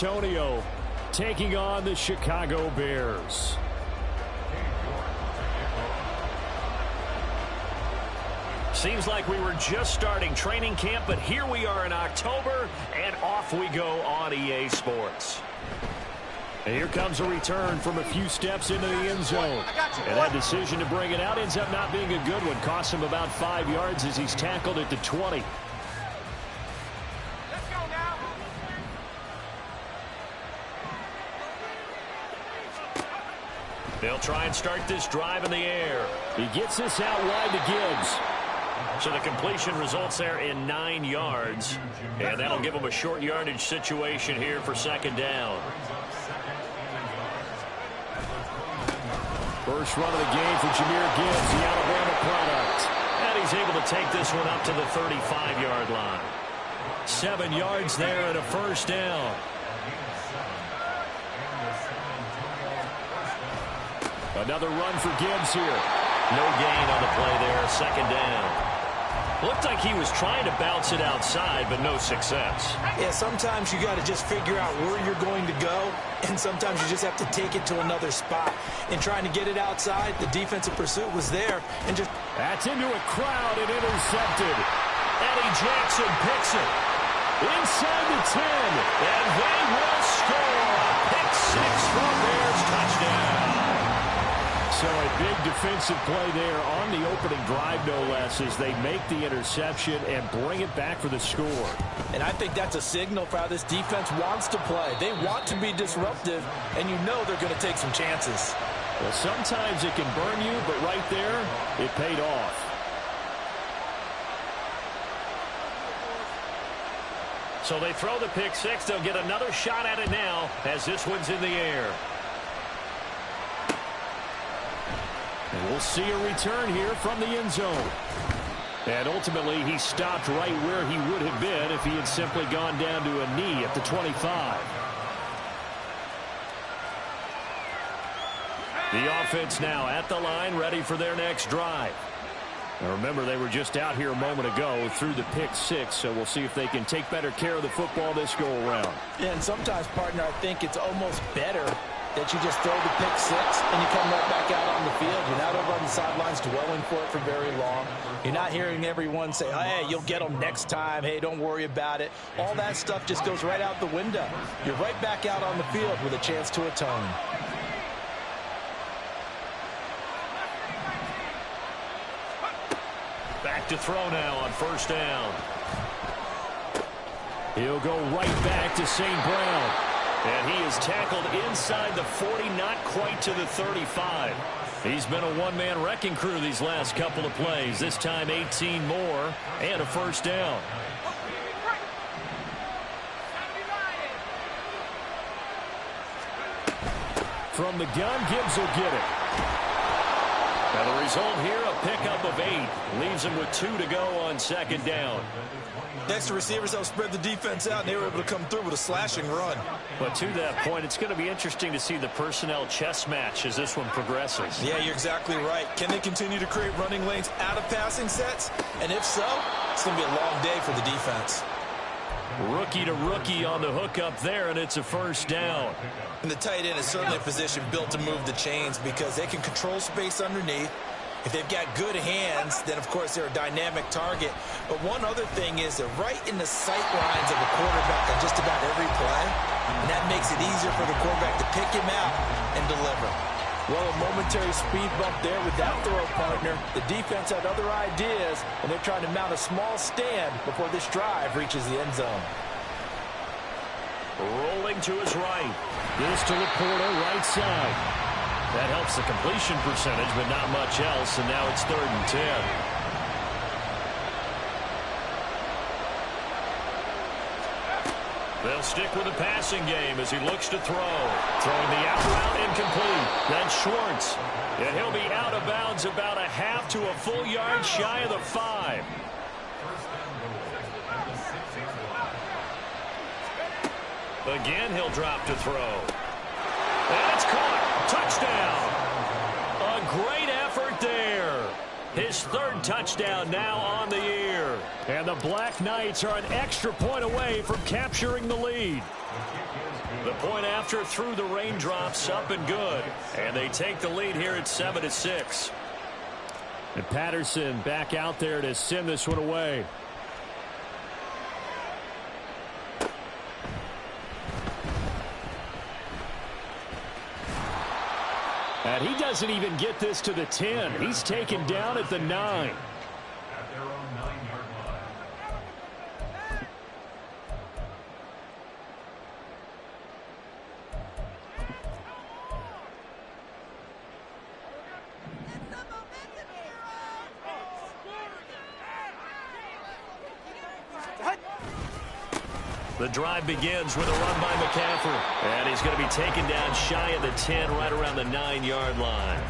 Antonio taking on the Chicago Bears. Seems like we were just starting training camp, but here we are in October, and off we go on EA Sports. And here comes a return from a few steps into the end zone. And that decision to bring it out ends up not being a good one. Costs him about 5 yards as he's tackled at the 20. They'll try and start this drive in the air. He gets this out wide to Gibbs. So the completion results there in 9 yards. And that'll give them a short yardage situation here for second down. First run of the game for Jahmyr Gibbs, the Alabama product. And he's able to take this one up to the 35-yard line. 7 yards there and a first down. Another run for Gibbs here. No gain on the play there, second down. Looked like he was trying to bounce it outside, but no success. Yeah, sometimes you got to just figure out where you're going to go, and sometimes you just have to take it to another spot. In trying to get it outside, the defensive pursuit was there, and just... That's into a crowd and intercepted. Eddie Jackson picks it. Inside the 10. And they will score. Pick 6 from Bears, touchdown. So a big defensive play there on the opening drive, no less, as they make the interception and bring it back for the score. And I think that's a signal for how this defense wants to play. They want to be disruptive, and you know they're going to take some chances. Well, sometimes it can burn you, but right there, it paid off. So they throw the pick 6. They'll get another shot at it now as this one's in the air. And we'll see a return here from the end zone. And ultimately, he stopped right where he would have been if he had simply gone down to a knee at the 25. The offense now at the line, ready for their next drive. Now remember, they were just out here a moment ago through the pick 6, so we'll see if they can take better care of the football this go-around. Yeah, and sometimes, partner, I think it's almost better that you just throw the pick 6 and you come right back out on the field. You're not over on the sidelines dwelling for it for very long. You're not hearing everyone say, oh, hey, you'll get them next time. Hey, don't worry about it. All that stuff just goes right out the window. You're right back out on the field with a chance to atone. Back to throw now on first down. He'll go right back to St. Brown. And he is tackled inside the 40, not quite to the 35. He's been a one-man wrecking crew these last couple of plays. This time 18 more and a first down. From the gun, Gibbs will get it. Now the result here, a pickup of 8. Leaves him with 2 to go on second down. Extra receivers help spread the defense out, and they were able to come through with a slashing run. But to that point, it's going to be interesting to see the personnel chess match as this one progresses. Yeah, you're exactly right. Can they continue to create running lanes out of passing sets? And if so, it's going to be a long day for the defense. Rookie to rookie on the hookup there, and it's a first down. And the tight end is certainly a position built to move the chains because they can control space underneath. If they've got good hands, then, of course, they're a dynamic target. But one other thing is they're right in the sight lines of the quarterback on just about every play. And that makes it easier for the quarterback to pick him out and deliver. Well, a momentary speed bump there with that throw, partner. The defense had other ideas, and they're trying to mount a small stand before this drive reaches the end zone. Rolling to his right. This to Laporta, right side. That helps the completion percentage, but not much else, and now it's 3rd and 10. They'll stick with the passing game as he looks to throw. Throwing the out route incomplete. That's Schwartz. And he'll be out of bounds about a half to a full yard shy of the 5. Again, he'll drop to throw. And it's caught. Touchdown. A great effort there. His 3rd touchdown now on the year. And the Black Knights are an extra point away from capturing the lead. The point after through the raindrops, up and good. And they take the lead here at 7-6. And Patterson back out there to send this one away. And he doesn't even get this to the 10. He's taken down at the 9. The drive begins with a run by McCaffrey. And he's going to be taken down shy of the 10, right around the 9-yard line.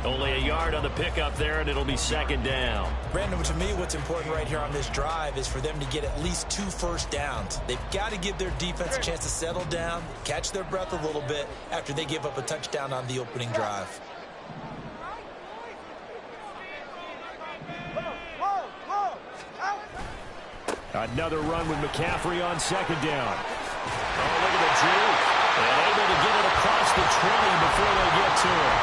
Only a yard on the pickup there, and it'll be second down. Brandon, to me, what's important right here on this drive is for them to get at least 2 first downs. They've got to give their defense a chance to settle down, catch their breath a little bit after they give up a touchdown on the opening drive. Another run with McCaffrey on second down. Oh, look at the juke. And able to get it across the 20 before they get to it.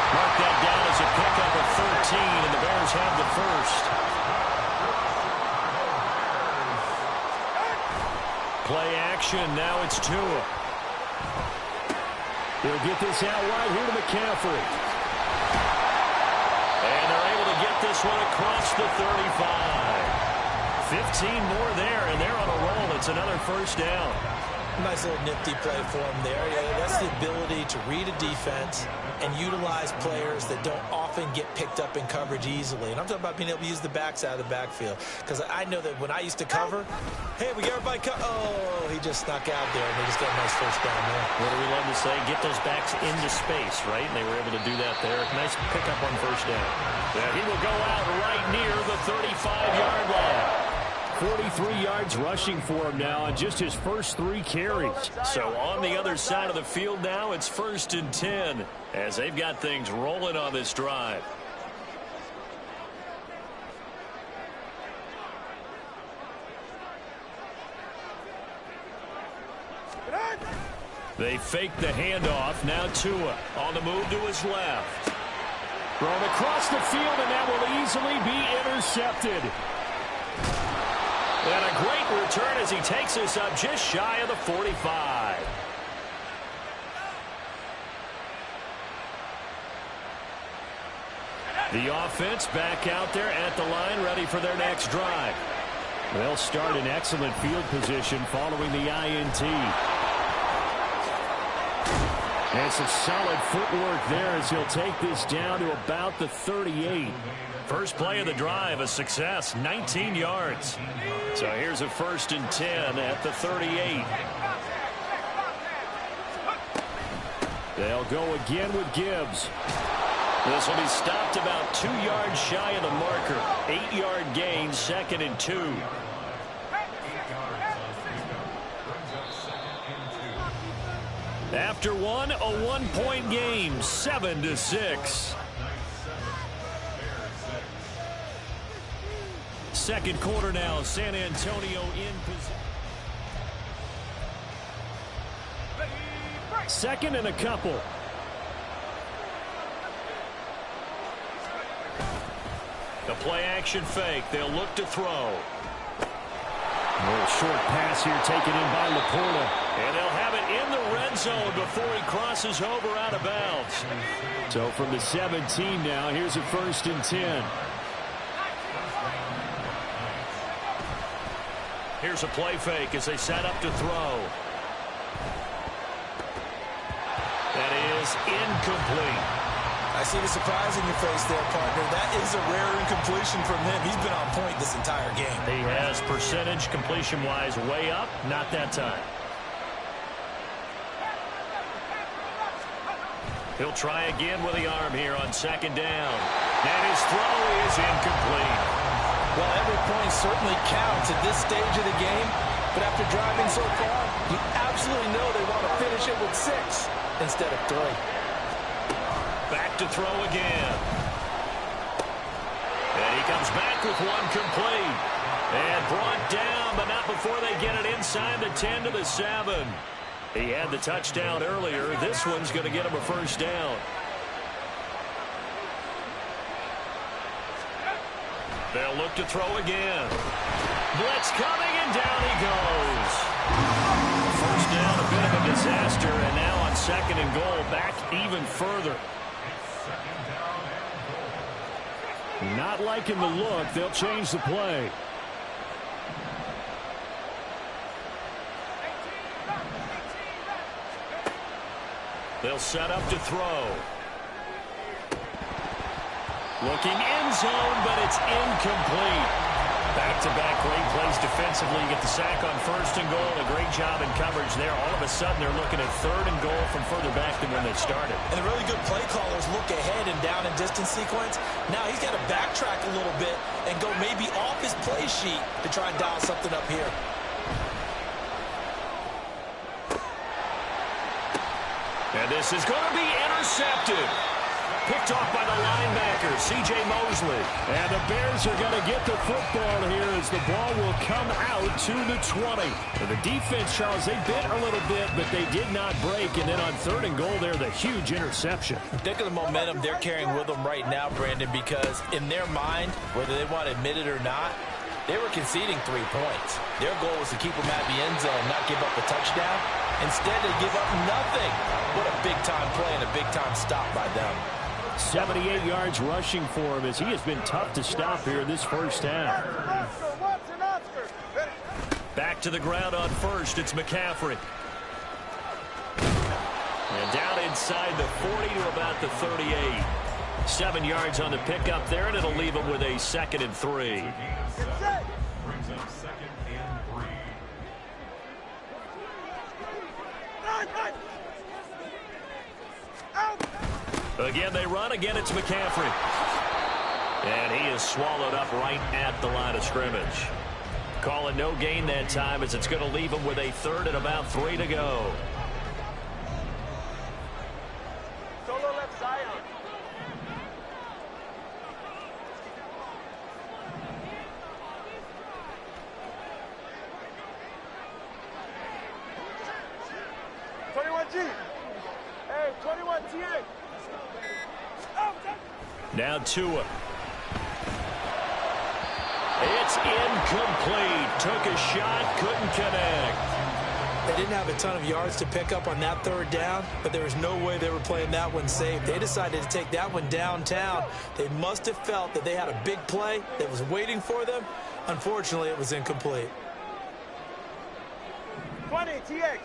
Mark that down as a pickup of 13, and the Bears have the first. Play action, now it's Tua. They'll get this out right here to McCaffrey. And they're able to get this one across the 35. 15 more there, and they're on a roll. It's another first down. Nice little nifty play for him there. Yeah, that's the ability to read a defense and utilize players that don't often get picked up in coverage easily. And I'm talking about being able to use the backs out of the backfield. Because I know that when I used to cover, hey, we got everybody oh, he just snuck out there, and they just got a nice first down there. What do we love to say? Get those backs into space, right? And they were able to do that there. Nice pickup on first down. Yeah, he will go out right near the 35-yard line. 43 yards rushing for him now on just his first 3 carries. So on the other side of the field now, it's 1st and 10 as they've got things rolling on this drive. They fake the handoff. Now Tua on the move to his left. Thrown across the field, and that will easily be intercepted. And a great return as he takes this up just shy of the 45. The offense back out there at the line, ready for their next drive. They'll start in excellent field position following the INT. And some solid footwork there as he'll take this down to about the 38. First play of the drive, a success, 19 yards. So here's a 1st and 10 at the 38. They'll go again with Gibbs. This will be stopped about 2 yards shy of the marker. 8-yard gain, 2nd and 2. After one, a 1-point game, 7-6. Second quarter now, San Antonio in position. Second and a couple. The play action fake. They'll look to throw. A little short pass here taken in by Laporta. And they'll have it in the red zone before he crosses over out of bounds. So from the 17 now, here's a 1st and 10. Here's a play fake as they set up to throw. That is incomplete. I see the surprise in your face there, partner. That is a rare incompletion from him. He's been on point this entire game. He has percentage completion-wise way up, not that time. He'll try again with the arm here on 2nd down. And his throw is incomplete. Well, every point certainly counts at this stage of the game, but after driving so far, you absolutely know they want to finish it with 6 instead of 3. Back to throw again. And he comes back with one complete. And brought down, but not before they get it inside the 10 to the 7. He had the touchdown earlier. This one's going to get him a first down. They'll look to throw again. Blitz coming, and down he goes. First down, a bit of a disaster, and now on 2nd and goal, back even further. Not liking the look. They'll change the play. They'll set up to throw. Looking end zone, but it's incomplete. Back-to-back great plays defensively. You get the sack on 1st and goal. A great job in coverage there. All of a sudden, they're looking at 3rd and goal from further back than when they started. And the really good play callers look ahead and down and distance sequence. Now he's got to backtrack a little bit and go maybe off his play sheet to try and dial something up here. And this is going to be intercepted. Picked off by the linebacker, C.J. Mosley. And the Bears are going to get the football here as the ball will come out to the 20. And the defense, Charles, they bit a little bit, but they did not break. And then on 3rd and goal there, the huge interception. Think of the momentum they're carrying with them right now, Brandon, because in their mind, whether they want to admit it or not, they were conceding 3 points. Their goal was to keep them out of the end zone, not give up a touchdown. Instead, they give up nothing. What a big-time play and a big-time stop by them. 78 yards rushing for him as he has been tough to stop here in this first half. Back to the ground on 1st. It's McCaffrey. And down inside the 40 to about the 38. 7 yards on the pickup there, and it'll leave him with a 2nd and 3. Brings up 2nd and 3. Again, they run. Again, it's McCaffrey. And he is swallowed up right at the line of scrimmage. Calling no gain that time as it's going to leave him with a 3rd and about 3 to go. Solo left side. Hey, 21 TA. Now Tua. It's incomplete. Took a shot, couldn't connect. They didn't have a ton of yards to pick up on that 3rd down, but there was no way they were playing that one safe. They decided to take that one downtown. They must have felt that they had a big play that was waiting for them. Unfortunately, it was incomplete. 20 TX.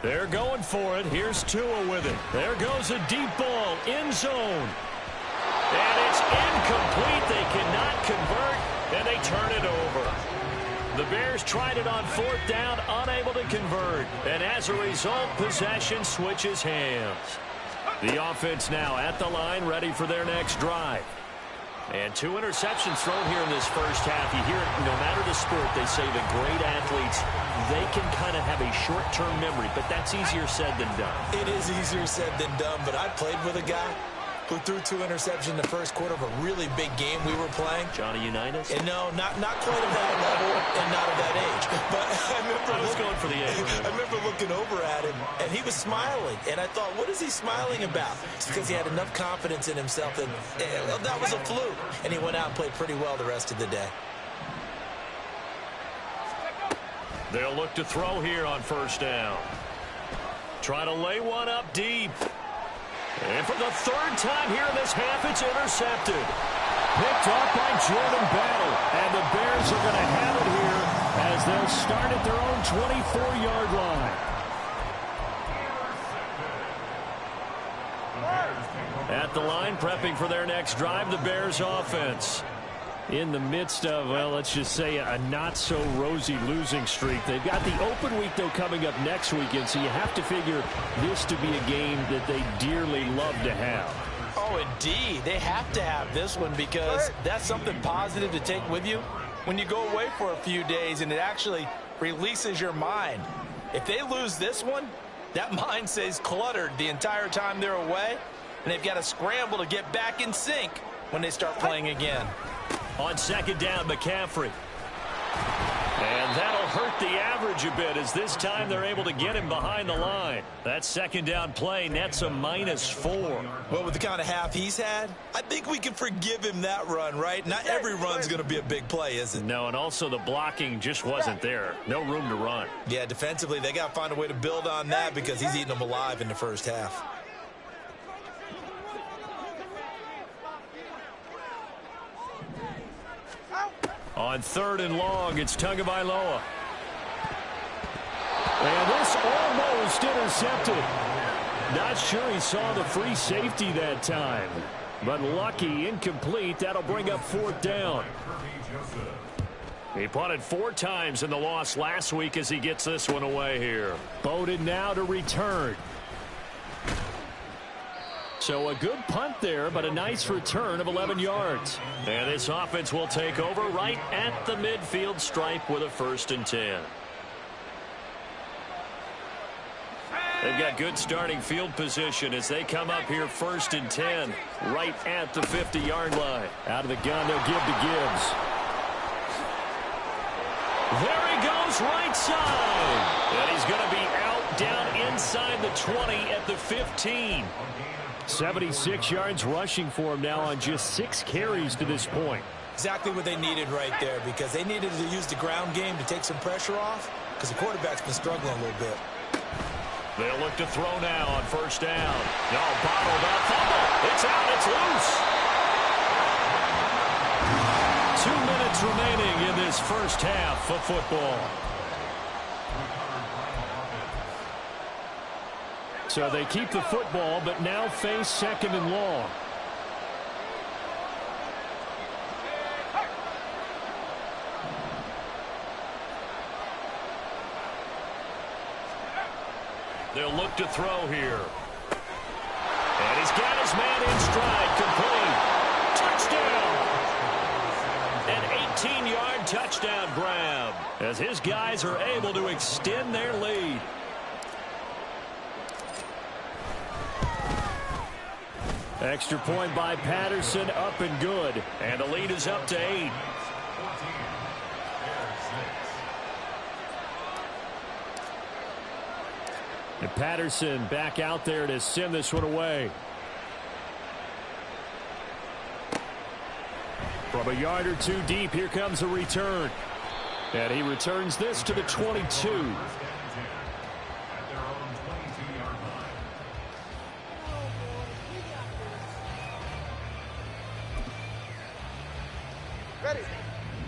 They're going for it. Here's Tua with it. There goes a deep ball. End zone. And it's incomplete. They cannot convert, and they turn it over. The Bears tried it on 4th down, unable to convert. And as a result, possession switches hands. The offense now at the line, ready for their next drive. And 2 interceptions thrown here in this first half. You hear it, no matter the sport, they say the great athletes, they can kind of have a short-term memory, but that's easier said than done. It is easier said than done, but I played with a guy who threw 2 interceptions in the first quarter of a really big game we were playing. Johnny Unitas? And no, not quite of that level and not of that age. But I was going for the age. I remember looking over at him, and he was smiling. And I thought, what is he smiling about? It's because he had enough confidence in himself that that was a fluke. And he went out and played pretty well the rest of the day. They'll look to throw here on 1st down. Try to lay one up deep. And for the 3rd time here in this half, it's intercepted. Picked off by Jordan Battle. And the Bears are going to have it here as they'll start at their own 24-yard line. At the line, prepping for their next drive, the Bears offense. In the midst of, well, let's just say a not-so-rosy losing streak. They've got the open week, though, coming up next weekend, so you have to figure this to be a game that they dearly love to have. Oh, indeed. They have to have this one because that's something positive to take with you when you go away for a few days, and it actually releases your mind. If they lose this one, that mind stays cluttered the entire time they're away, and they've got to scramble to get back in sync when they start playing again. On second down, McCaffrey. And that'll hurt the average a bit as this time they're able to get him behind the line. That second down play nets a -4. Well, with the kind of half he's had, I think we can forgive him that run, right? Not every run's going to be a big play, is it? No, and also the blocking just wasn't there. No room to run. Yeah, defensively, they got to find a way to build on that because he's eating them alive in the first half. On third and long, it's Tagovailoa. And this almost intercepted. Not sure he saw the free safety that time. But lucky, incomplete. That'll bring up fourth down. He punted 4 times in the loss last week as he gets this one away here. Bowden now to return. So a good punt there, but a nice return of 11 yards. And this offense will take over right at the midfield stripe with a 1st and 10. They've got good starting field position as they come up here 1st and 10 right at the 50-yard line. Out of the gun, they'll give to Gibbs. There he goes right side. And he's going to be out down inside the 20 at the 15. 76 yards rushing for him now on just 6 carries to this point. Exactly what they needed right there because they needed to use the ground game to take some pressure off because the quarterback's been struggling a little bit. They'll look to throw now on 1st down. No, bottled up, fumble. It's out, it's loose. 2 minutes remaining in this first half of football. So they keep the football, but now face 2nd and long. They'll look to throw here. And he's got his man in stride, complete. Touchdown! An 18-yard touchdown grab as his guys are able to extend their lead. Extra point by Patterson, up and good. And the lead is up to 8. And Patterson back out there to send this one away. From a yard or 2 deep, here comes a return. And he returns this to the 22.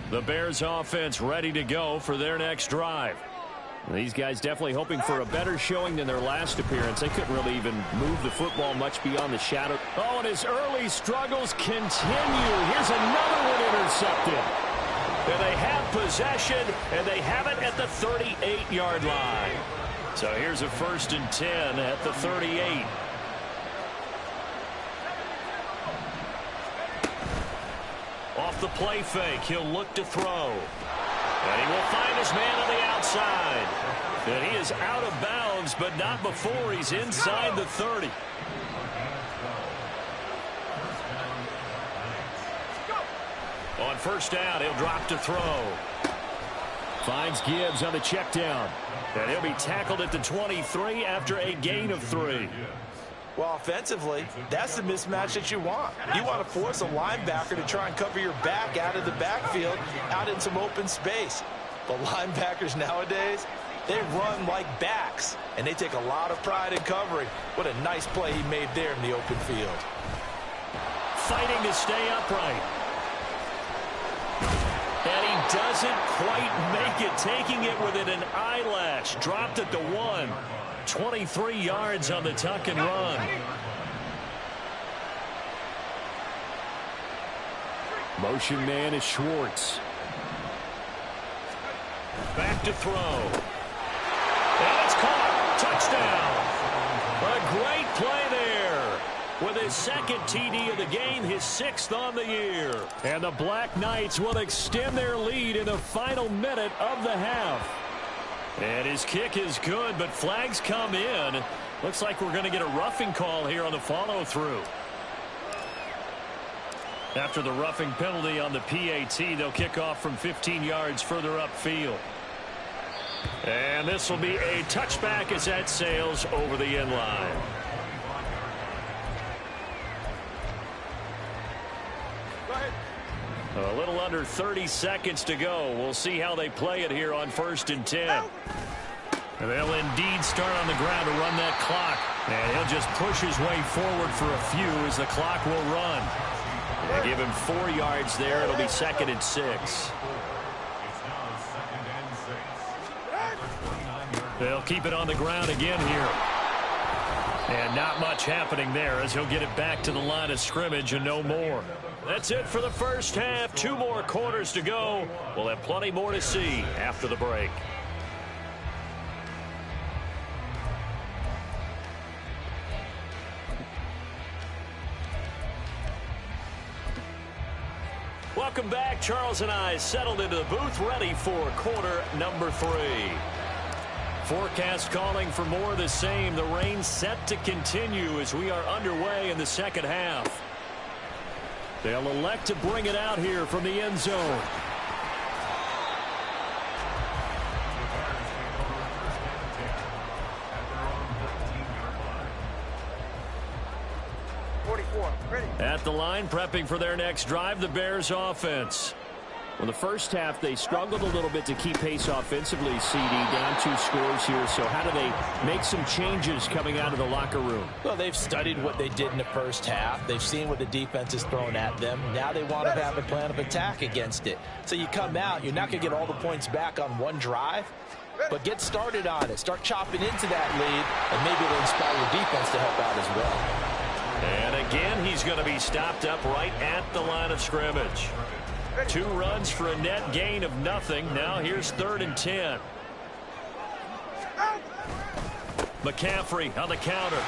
The Bears offense ready to go for their next drive. These guys definitely hoping for a better showing than their last appearance. They couldn't really even move the football much beyond the shadow. Oh, and his early struggles continue. Here's another one intercepted. And they have possession, and they have it at the 38-yard line. So here's a 1st and 10 at the 38. Off the play fake, he'll look to throw. And he will find his man on the outside. And he is out of bounds, but not before he's inside the 30. On 1st down, he'll drop to throw. Finds Gibbs on the check down. And he'll be tackled at the 23 after a gain of 3. Well, offensively, that's the mismatch that you want. You want to force a linebacker to try and cover your back out of the backfield, out in some open space. But linebackers nowadays, they run like backs, and they take a lot of pride in covering. What a nice play he made there in the open field. Fighting to stay upright. And he doesn't quite make it, taking it within an eyelash. Dropped at the 1. 23 yards on the tuck and run. Motion man is Schwartz. Back to throw. And it's caught. Touchdown. A great play there. With his 2nd TD of the game, his 6th on the year. And the Black Knights will extend their lead in the final minute of the half. And his kick is good, but flags come in. Looks like we're going to get a roughing call here on the follow-through. After the roughing penalty on the PAT, they'll kick off from 15 yards further upfield. And this will be a touchback as that sails over the end line. A little under 30 seconds to go. We'll see how they play it here on 1st and 10. And they'll indeed start on the ground to run that clock. And he'll just push his way forward for a few as the clock will run. They give him 4 yards there. It'll be 2nd and 6. They'll keep it on the ground again here. And not much happening there as he'll get it back to the line of scrimmage and no more. That's it for the first half. 2 more quarters to go. We'll have plenty more to see after the break. Welcome back. Charles and I settled into the booth, ready for quarter number 3. Forecast calling for more of the same. The rain set to continue as we are underway in the second half. They'll elect to bring it out here from the end zone. At the line, prepping for their next drive, the Bears offense. Well, the first half, they struggled a little bit to keep pace offensively, CD, down 2 scores here. So how do they make some changes coming out of the locker room? Well, they've studied what they did in the first half. They've seen what the defense has thrown at them. Now they want to have a plan of attack against it. So you come out, you're not going to get all the points back on one drive, but get started on it. Start chopping into that lead, and maybe it'll inspire your defense to help out as well. And again, he's going to be stopped up right at the line of scrimmage. 2 runs for a net gain of nothing. Now here's 3rd and 10. McCaffrey on the counter.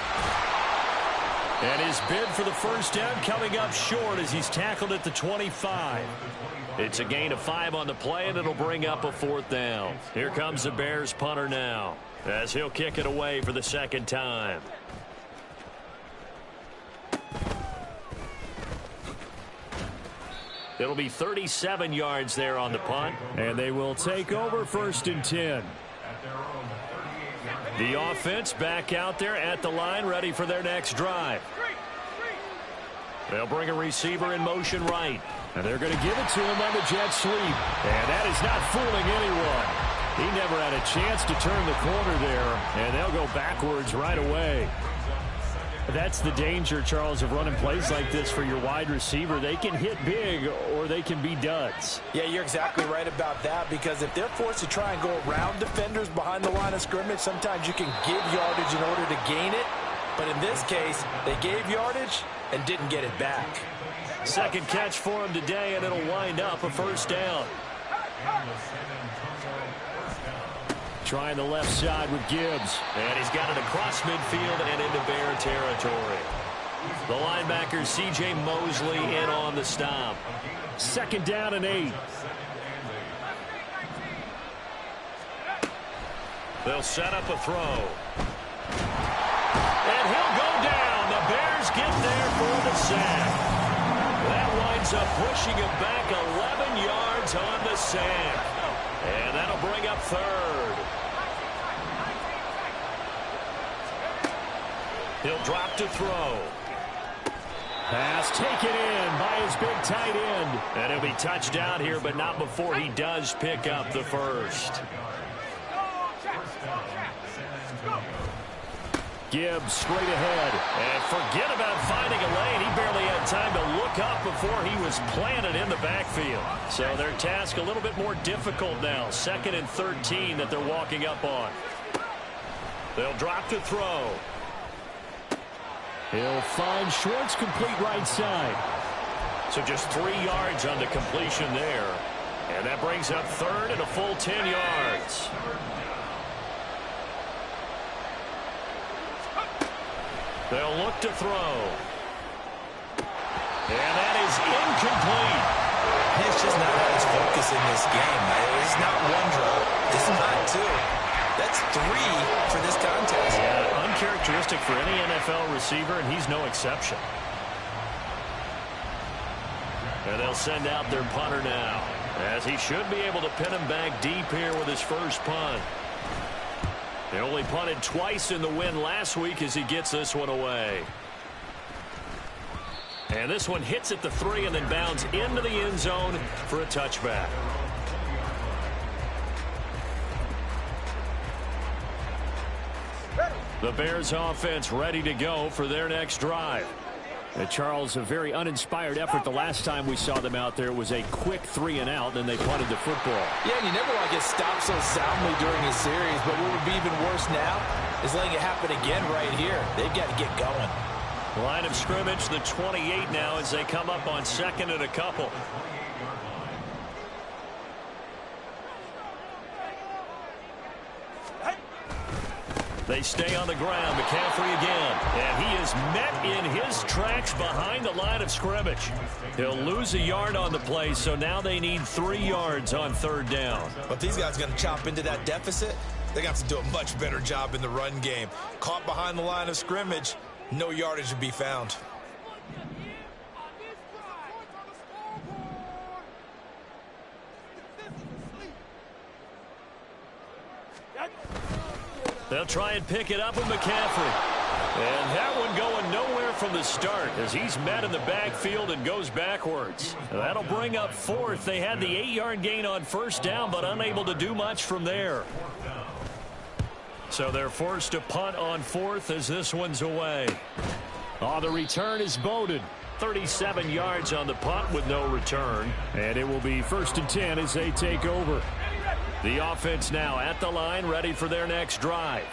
And his bid for the first down coming up short as he's tackled at the 25. It's a gain of 5 on the play, and it'll bring up a 4th down. Here comes the Bears punter now as he'll kick it away for the 2nd time. It'll be 37 yards there on the punt. And they will take over 1st and 10. The offense back out there at the line, ready for their next drive. They'll bring a receiver in motion right. And they're going to give it to him on the jet sweep. And that is not fooling anyone. He never had a chance to turn the corner there. And they'll go backwards right away. That's the danger, Charles, of running plays like this for your wide receiver. They can hit big or they can be duds. Yeah, you're exactly right about that, because if they're forced to try and go around defenders behind the line of scrimmage, sometimes you can give yardage in order to gain it. But in this case, they gave yardage and didn't get it back. 2nd catch for him today, and it'll wind up a 1st down. Trying the left side with Gibbs. And he's got it across midfield and into Bear territory. The linebacker, C.J. Mosley, in on the stop. 2nd down and 8. They'll set up a throw. And he'll go down. The Bears get there for the sack. That winds up pushing him back 11 yards on the sack. And that'll bring up 3rd. He'll drop to throw. Pass taken in by his big tight end. And he'll be touchdown here, but not before he does pick up the 1st. Gibbs straight ahead. And forget about finding a lane. He barely had time to look up before he was planted in the backfield. So their task a little bit more difficult now. 2nd and 13 that they're walking up on. They'll drop to throw. He'll find Schwartz complete right side. So just 3 yards on the completion there. And that brings up 3rd and a full 10 yards. They'll look to throw. And that is incomplete. He's just not had his focus in this game. It's not 1 drop. This is not 2. That's 3 for this contest. Yeah, uncharacteristic for any NFL receiver, and he's no exception. And they'll send out their punter now, as he should be able to pin him back deep here with his first punt. He only punted twice in the win last week as he gets this one away. And this one hits at the 3 and then bounds into the end zone for a touchback. The Bears offense ready to go for their next drive. Charles, a very uninspired effort the last time we saw them out there was a quick 3 and out, then they punted the football. Yeah, and you never want to get stopped so soundly during a series, but what would be even worse now is letting it happen again right here. They've got to get going. Line of scrimmage, the 28 now as they come up on 2nd and a couple. They stay on the ground. McCaffrey again. And he is met in his tracks behind the line of scrimmage. He'll lose a yard on the play, so now they need 3 yards on 3rd down. But these guys are going to chop into that deficit. They got to do a much better job in the run game. Caught behind the line of scrimmage, no yardage to be found. They'll try and pick it up with McCaffrey. And that one going nowhere from the start as he's met in the backfield and goes backwards. That'll bring up 4th. They had the 8-yard gain on 1st down, but unable to do much from there. So they're forced to punt on 4th as this one's away. Oh, the return is Bowden. 37 yards on the punt with no return. And it will be 1st and 10 as they take over. The offense now at the line, ready for their next drive.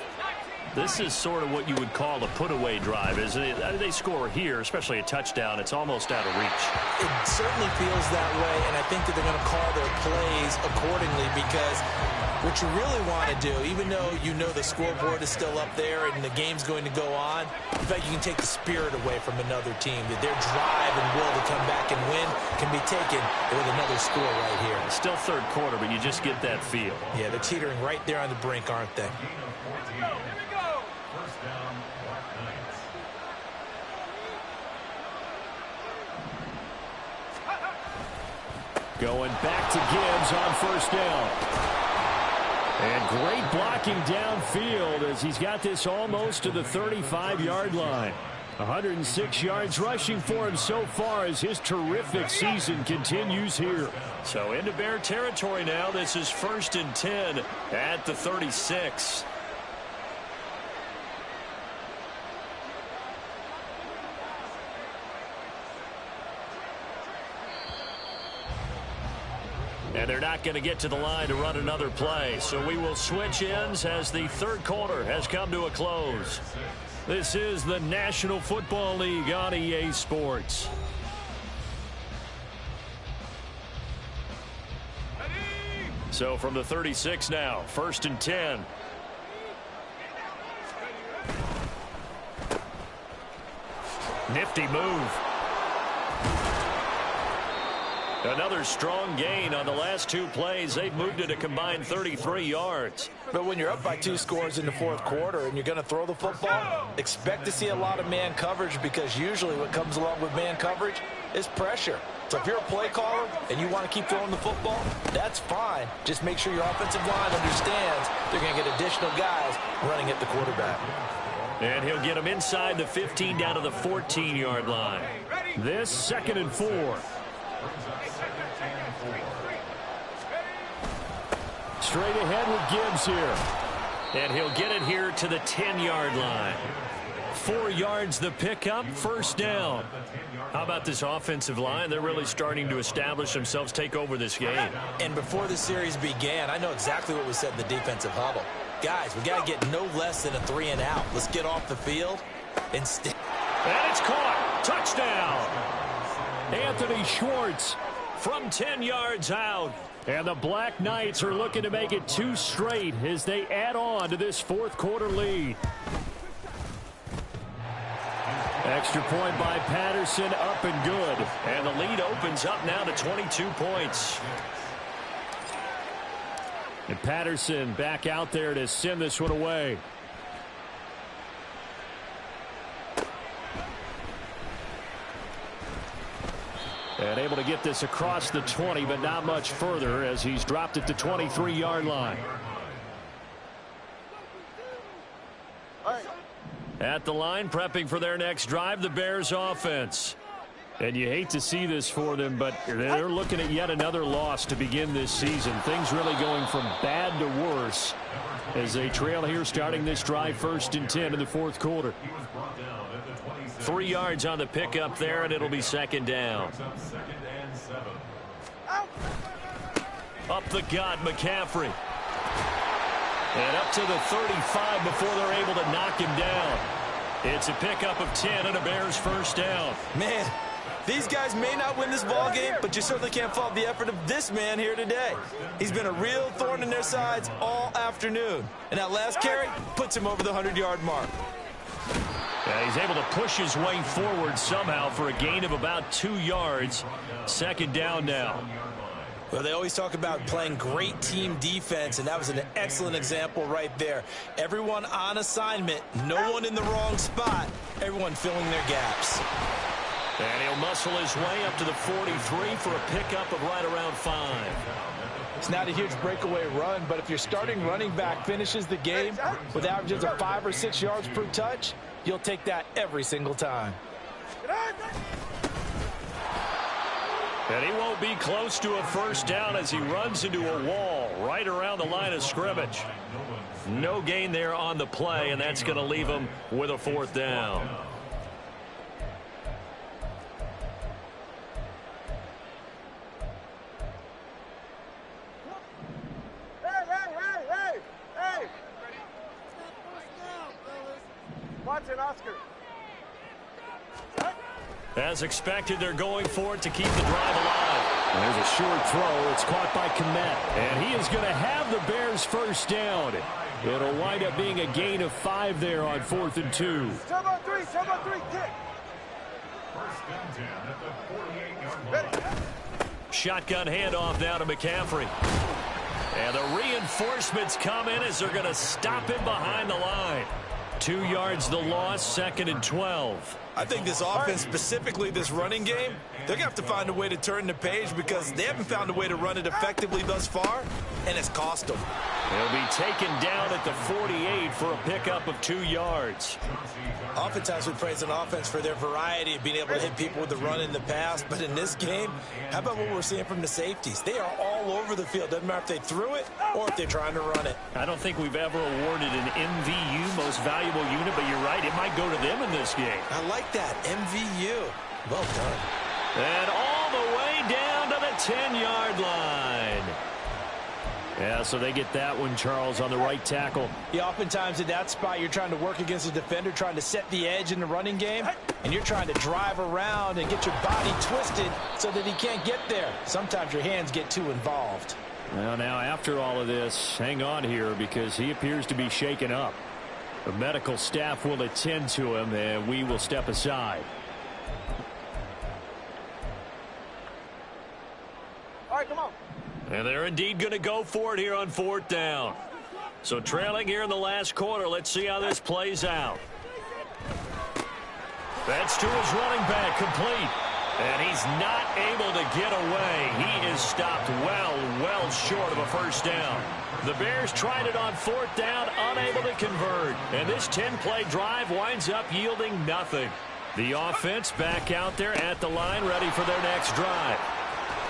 This is sort of what you would call a put-away drive, isn't it? They score here, especially a touchdown. It's almost out of reach. It certainly feels that way, and I think that they're going to call their plays accordingly because what you really want to do, even though you know the scoreboard is still up there and the game's going to go on, in fact, you can take the spirit away from another team. That their drive and will to come back and win can be taken with another score right here. It's still 3rd quarter, but you just get that feel. Yeah, they're teetering right there on the brink, aren't they? Going back to Gibbs on 1st down. And great blocking downfield as he's got this almost to the 35-yard line. 106 yards rushing for him so far as his terrific season continues here. So into Bear territory now. This is 1st and 10 at the 36. And they're not going to get to the line to run another play. So we will switch ends as the 3rd quarter has come to a close. This is the National Football League on EA Sports. So from the 36 now, 1st and 10. Nifty move. Another strong gain on the last 2 plays. They've moved it a combined 33 yards. But when you're up by 2 scores in the 4th quarter and you're going to throw the football, expect to see a lot of man coverage because usually what comes along with man coverage is pressure. So if you're a play caller and you want to keep throwing the football, that's fine. Just make sure your offensive line understands they're going to get additional guys running at the quarterback. And he'll get them inside the 15 down to the 14-yard line. This 2nd and 4. Straight ahead with Gibbs here. And he'll get it here to the 10-yard line. 4 yards the pickup, 1st down. How about this offensive line? They're really starting to establish themselves, take over this game. And before the series began, I know exactly what was said in the defensive huddle. Guys, we got to get no less than a 3 and out. Let's get off the field and stay. And it's caught. Touchdown. Anthony Schwartz from 10 yards out. And the Black Knights are looking to make it 2 straight as they add on to this 4th quarter lead. Extra point by Patterson, up and good. And the lead opens up now to 22 points. And Patterson back out there to send this one away. And able to get this across the 20, but not much further as he's dropped it to 23-yard line. At the line, prepping for their next drive, the Bears offense. And you hate to see this for them, but they're looking at yet another loss to begin this season. Things really going from bad to worse as they trail here starting this drive 1st and 10 in the fourth quarter. 3 yards on the pickup there, and it'll be 2nd down. Up the gut, McCaffrey. And up to the 35 before they're able to knock him down. It's a pickup of 10 and a Bears 1st down. Man, these guys may not win this ball game, but you certainly can't fault the effort of this man here today. He's been a real thorn in their sides all afternoon. And that last carry puts him over the 100-yard mark. Yeah, he's able to push his way forward somehow for a gain of about 2 yards. 2nd down now. Well, they always talk about playing great team defense, and that was an excellent example right there. Everyone on assignment, no one in the wrong spot, everyone filling their gaps. And he'll muscle his way up to the 43 for a pickup of right around 5. It's not a huge breakaway run, but if your starting running back finishes the game with averages of 5 or 6 yards per touch, you'll take that every single time. And he won't be close to a 1st down as he runs into a wall right around the line of scrimmage. No gain there on the play, and that's going to leave him with a 4th down. Hey! Watson, Oscar. As expected, they're going for it to keep the drive alive. There's a short throw. It's caught by Kmet. And he is going to have the Bears 1st down. It'll wind up being a gain of 5 there on 4th and 2. 7-on-3, kick. Ready. Shotgun handoff now to McCaffrey. And the reinforcements come in as they're going to stop him behind the line. 2 yards the loss, 2nd and 12. I think this offense, specifically this running game, they're going to have to find a way to turn the page because they haven't found a way to run it effectively thus far, and it's cost them. He'll be taken down at the 48 for a pickup of 2 yards. Oftentimes we praise an offense for their variety of being able to hit people with the run in the past, but in this game, how about what we're seeing from the safeties? They are all over the field. Doesn't matter if they threw it or if they're trying to run it. I don't think we've ever awarded an MVU, most valuable unit, but you're right, it might go to them in this game. I like that, MVU. Well done. And all the way down to the 10-yard line. Yeah, so they get that one, Charles, on the right tackle. Yeah, oftentimes in that spot, you're trying to work against a defender, trying to set the edge in the running game, and you're trying to drive around and get your body twisted so that he can't get there. Sometimes your hands get too involved. Well, now, after all of this, hang on here because he appears to be shaken up. The medical staff will attend to him, and we will step aside. All right, come on. And they're indeed going to go for it here on 4th down. So trailing here in the last quarter. Let's see how this plays out. That's to his running back, complete. And he's not able to get away. He is stopped well short of a 1st down. The Bears tried it on 4th down, unable to convert. And this 10-play drive winds up yielding nothing. The offense back out there at the line, ready for their next drive.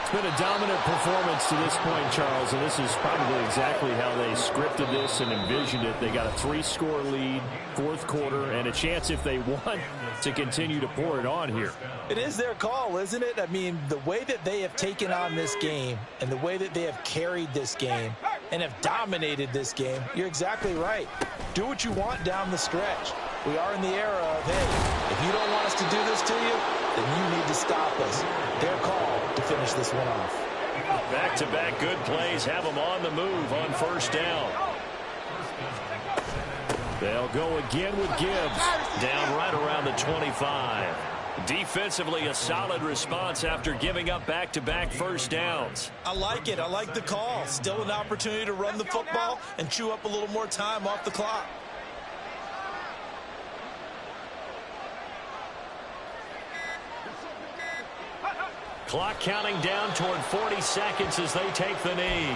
It's been a dominant performance to this point, Charles, and this is probably exactly how they scripted this and envisioned it. They got a 3-score lead, 4th quarter, and a chance, if they want, to continue to pour it on here. It is their call, isn't it? I mean, the way that they have taken on this game and the way that they have carried this game and have dominated this game, you're exactly right. Do what you want down the stretch. We are in the era of, hey, if you don't want us to do this to you, then you need to stop us. Their call to finish this one off. Back-to-back good plays have them on the move on 1st down. They'll go again with Gibbs. Down right around the 25. Defensively, a solid response after giving up back-to-back 1st downs. I like it. I like the call. Still an opportunity to run the football and chew up a little more time off the clock. Clock counting down toward 40 seconds as they take the knee.